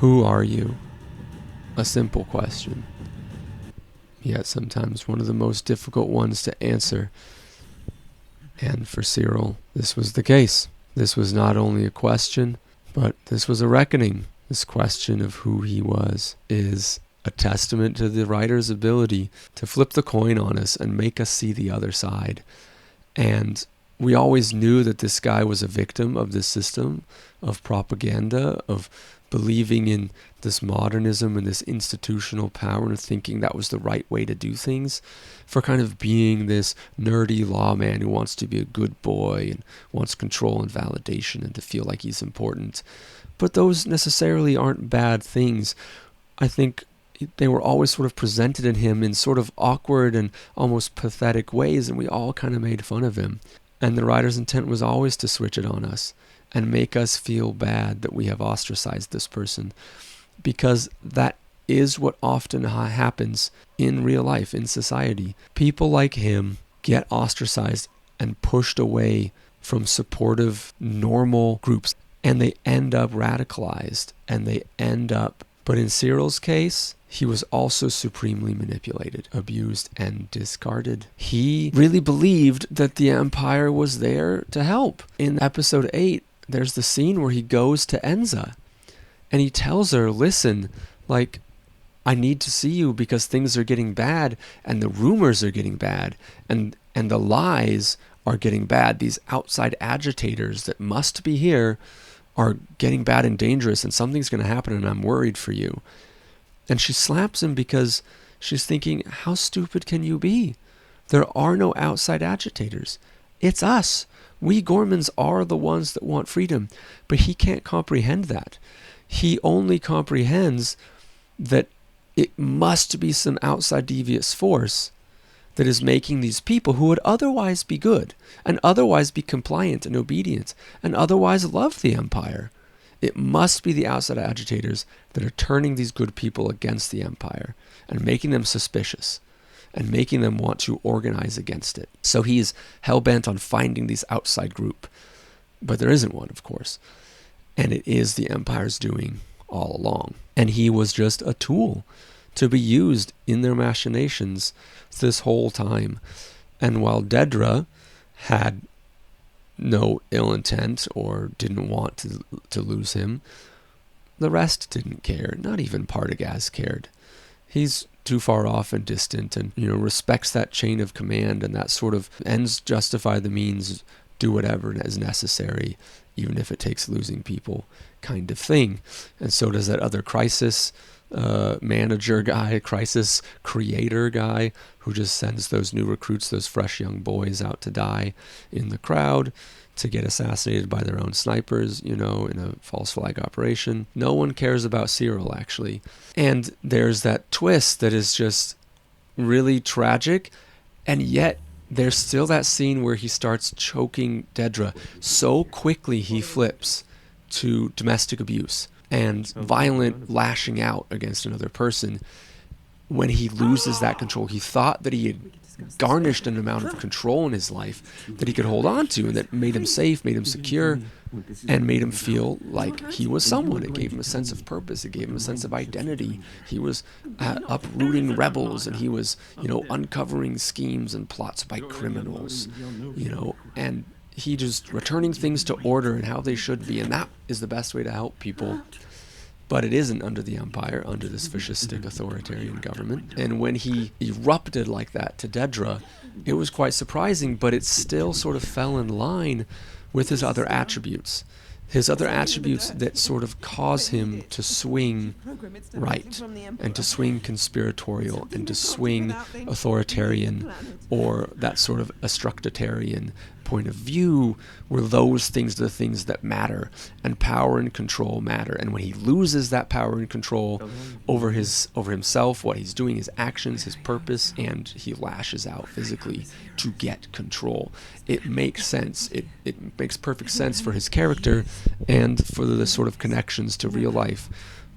Who are you? A simple question, yet sometimes one of the most difficult ones to answer. And for Syril, this was the case. This was not only a question, but this was a reckoning. This question of who he was is a testament to the writer's ability to flip the coin on us and make us see the other side. And we always knew that this guy was a victim of this system of propaganda, of believing in this modernism and this institutional power and thinking that was the right way to do things, for kind of being this nerdy lawman who wants to be a good boy and wants control and validation and to feel like he's important. But those necessarily aren't bad things. I think they were always sort of presented in him in sort of awkward and almost pathetic ways, and we all kind of made fun of him. And the writer's intent was always to switch it on us and make us feel bad that we have ostracized this person, because that is what often happens in real life, in society. People like him get ostracized and pushed away from supportive, normal groups, and they end up radicalized, and they end up... But in Syril's case, he was also supremely manipulated, abused, and discarded. He really believed that the Empire was there to help. In episode 8, there's the scene where he goes to Enza, and he tells her, listen, like, I need to see you because things are getting bad, and the rumors are getting bad, and the lies are getting bad. These outside agitators that must be here are getting bad and dangerous, and something's going to happen, and I'm worried for you. And she slaps him because she's thinking, how stupid can you be? There are no outside agitators. It's us. We Gormans are the ones that want freedom. But he can't comprehend that. He only comprehends that it must be some outside devious force that is making these people who would otherwise be good and otherwise be compliant and obedient and otherwise love the Empire. It must be the outside agitators that are turning these good people against the Empire and making them suspicious and making them want to organize against it. So he's hell-bent on finding this outside group. But there isn't one, of course. And it is the Empire's doing all along. And he was just a tool to be used in their machinations this whole time. And while Dedra had no ill intent or didn't want to lose him, the rest didn't care. Not even Partagaz cared. He's too far off and distant and, respects that chain of command and that sort of ends justify the means, do whatever is necessary, even if it takes losing people kind of thing. And so does that other crisis manager guy, crisis creator guy, who just sends those new recruits, those fresh young boys out to die in the crowd, to get assassinated by their own snipers, in a false flag operation. No one cares about Syril, actually. And there's that twist that is just really tragic, and yet there's still that scene where he starts choking Dedra. So quickly he flips to domestic abuse and violent lashing out against another person. When he loses that control, he thought that he had garnished an amount of control in his life that he could hold on to and that made him safe, made him secure, and made him feel like he was someone. It gave him a sense of purpose. It gave him a sense of identity. He was uprooting rebels, and he was, uncovering schemes and plots by criminals, and he just returning things to order and how they should be, and that is the best way to help people. But it isn't under the Empire, under this fascistic authoritarian government. And when he erupted like that to Dedra, it was quite surprising, but it still sort of fell in line with his other attributes. His other attributes that sort of cause him to swing right, and to swing conspiratorial, and to swing authoritarian, or that sort of obstructitarian point of view, where those things are the things that matter, and power and control matter. And when he loses that power and control over himself, what he's doing, his actions, his purpose, and he lashes out physically to get control, it makes sense. It makes perfect sense for his character and for the sort of connections to real life.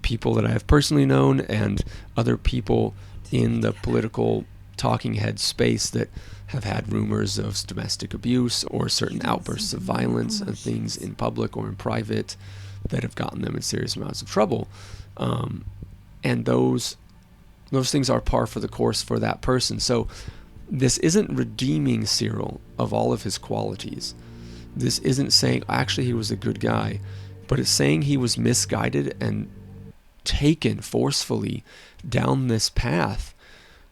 People that I have personally known and other people in the political talking head space that have had rumors of domestic abuse or certain outbursts of violence and things in public or in private. that have gotten them in serious amounts of trouble. And those things are par for the course for that person. So this isn't redeeming Syril of all of his qualities. This isn't saying actually he was a good guy, but it's saying he was misguided and taken forcefully down this path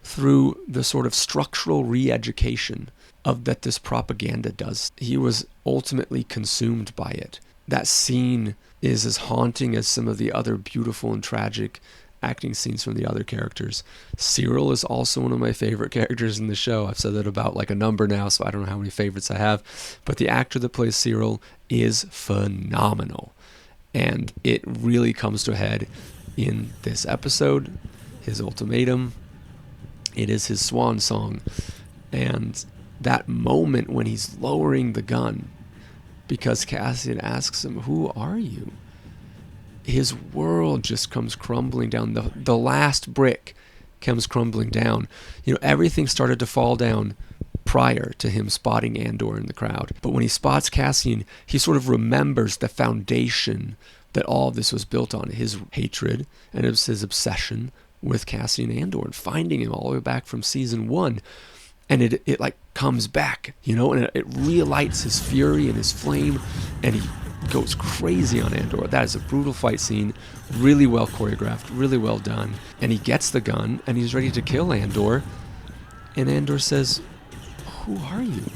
through the sort of structural re-education of that this propaganda does. He was ultimately consumed by it. That scene is as haunting as some of the other beautiful and tragic acting scenes from the other characters. Syril is also one of my favorite characters in the show. I've said that about like a number now, so I don't know how many favorites I have. But the actor that plays Syril is phenomenal. And it really comes to a head in this episode, his ultimatum. It is his swan song. And that moment when he's lowering the gun, because Cassian asks him, "Who are you?" His world just comes crumbling down. The last brick comes crumbling down. Everything started to fall down prior to him spotting Andor in the crowd. But when he spots Cassian, he sort of remembers the foundation that all of this was built on. His hatred and his obsession with Cassian Andor and finding him all the way back from season 1. And it like comes back, and it relights his fury and his flame, and he goes crazy on Andor. That is a brutal fight scene, really well choreographed, really well done. And he gets the gun and he's ready to kill Andor. And Andor says, "Who are you?"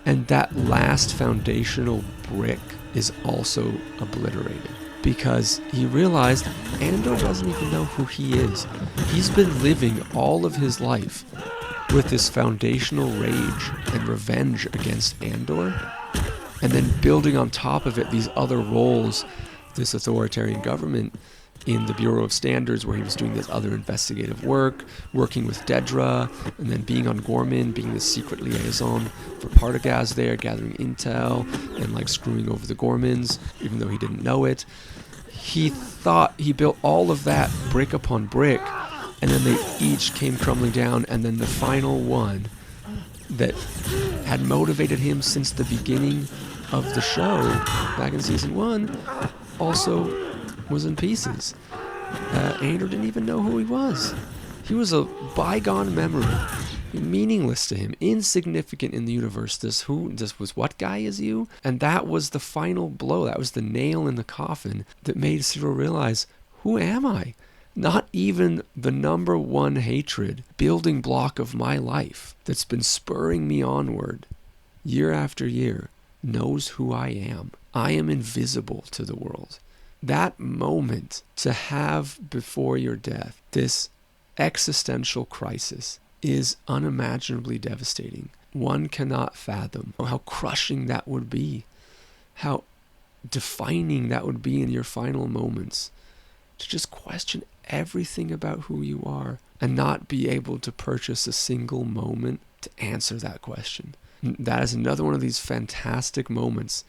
And that last foundational brick is also obliterated because he realized Andor doesn't even know who he is. He's been living all of his life with this foundational rage and revenge against Andor, and then building on top of it these other roles, this authoritarian government in the Bureau of Standards, where he was doing this other investigative work, working with Dedra, and then being on Gorman, being this secret liaison for Partagaz there, gathering intel and like screwing over the Gormans, even though he didn't know it. He thought he built all of that brick upon brick, and then they each came crumbling down, and then the final one that had motivated him since the beginning of the show, back in season 1, also was in pieces. Andor didn't even know who he was. He was a bygone memory, meaningless to him, insignificant in the universe. This was what guy is you? And that was the final blow. That was the nail in the coffin that made Syril realize, who am I? Not even the number one hatred, building block of my life that's been spurring me onward year after year knows who I am. I am invisible to the world. That moment to have before your death, this existential crisis, is unimaginably devastating. One cannot fathom how crushing that would be, how defining that would be in your final moments, to just question everything about who you are and not be able to purchase a single moment to answer that question. That is another one of these fantastic moments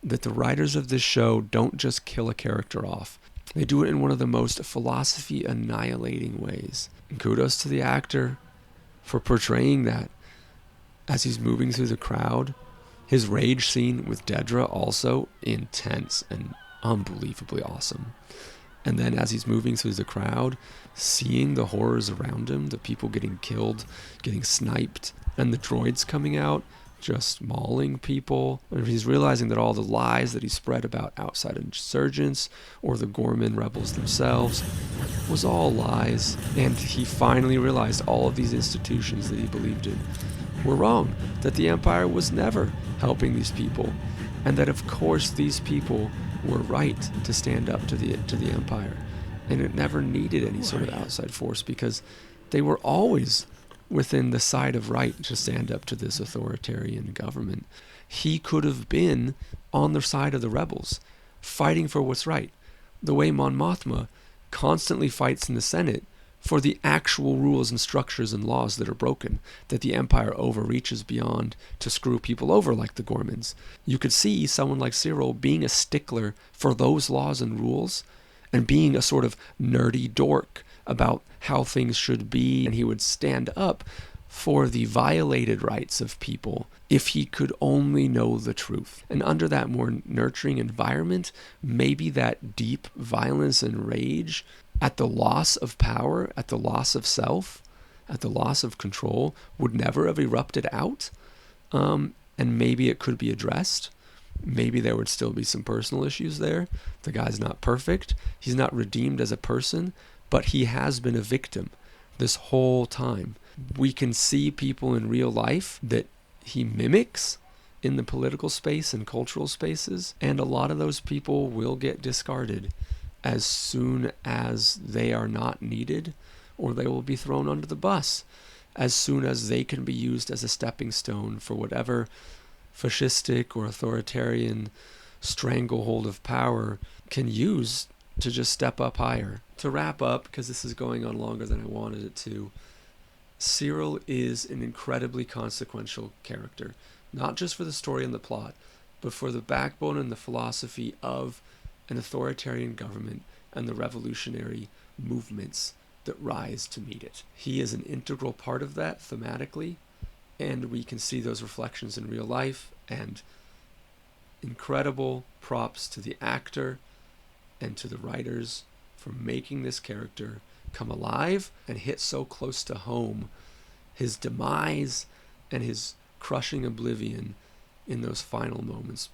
that the writers of this show don't just kill a character off. They do it in one of the most philosophy annihilating ways. And kudos to the actor for portraying that as he's moving through the crowd. His rage scene with Dedra, also intense and unbelievably awesome. And then as he's moving through the crowd, seeing the horrors around him, the people getting killed, getting sniped, and the droids coming out, just mauling people. And he's realizing that all the lies that he spread about outside insurgents or the Gorman rebels themselves was all lies. And he finally realized all of these institutions that he believed in were wrong, that the Empire was never helping these people, and that of course these people were right to stand up to the Empire, and it never needed any sort of outside force because they were always within the side of right to stand up to this authoritarian government. He could have been on the side of the rebels, fighting for what's right, the way Mon Mothma constantly fights in the Senate for the actual rules and structures and laws that are broken, that the Empire overreaches beyond to screw people over like the Gormans. You could see someone like Syril being a stickler for those laws and rules and being a sort of nerdy dork about how things should be, and he would stand up for the violated rights of people if he could only know the truth. And under that more nurturing environment, maybe that deep violence and rage at the loss of power, at the loss of self, at the loss of control would never have erupted out. And maybe it could be addressed. Maybe there would still be some personal issues there. The guy's not perfect. He's not redeemed as a person, but he has been a victim this whole time. We can see people in real life that he mimics in the political space and cultural spaces, and a lot of those people will get discarded as soon as they are not needed, or they will be thrown under the bus as soon as they can be used as a stepping stone for whatever fascistic or authoritarian stranglehold of power can use to just step up higher. To wrap up, because this is going on longer than I wanted it to, Syril is an incredibly consequential character, not just for the story and the plot, but for the backbone and the philosophy of an authoritarian government and the revolutionary movements that rise to meet it. He is an integral part of that thematically, and we can see those reflections in real life, and incredible props to the actor and to the writers for making this character come alive and hit so close to home his demise and his crushing oblivion in those final moments